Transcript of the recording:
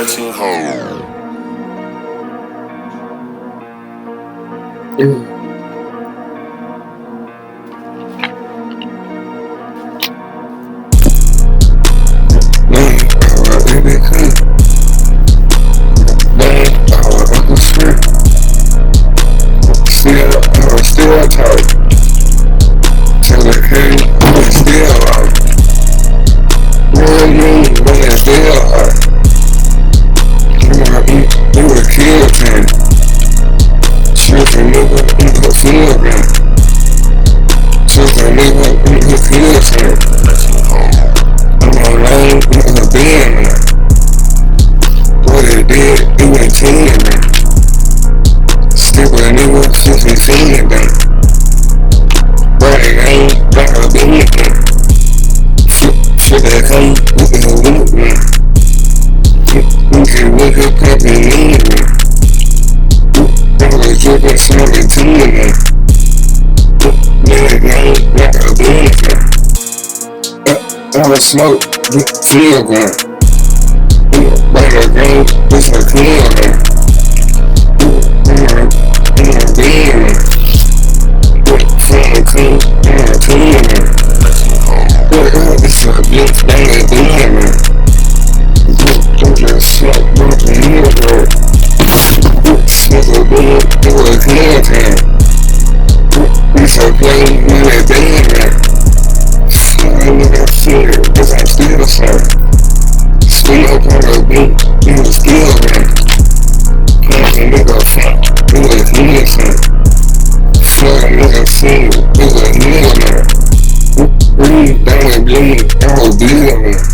13 home. Still tight. Till the hey, still out. Real mean, but it's still hot. You a kill thing. Shoot a nigga in her field gun. Shoot a nigga in her field thing. I'm on lane in her bed, man. What it did, it went 10, man. Stick with a nigga since we seen it, man. Brag ain't got a big man. Shit that come with the weak man. We can wake up and leave man. I was dripping 17 man. Brag ain't got a big man. I was smoke with field gun. Brag a game with a clear man. I'm a big man. From the cream, I'm a clean man. It's a big bang again, man. I'm just smoke, but I'm here, bro. Smoke a boom, it was a clean time. It's a plane when they bang, man. I nigga feel it, cause I'm still sorry. Spin up on the beat, it was still, man. Play a nigga front, it was clean, son. Flood a nigga finger, it was a nigga, man. Breathe down and bleed, I was bleeding, man.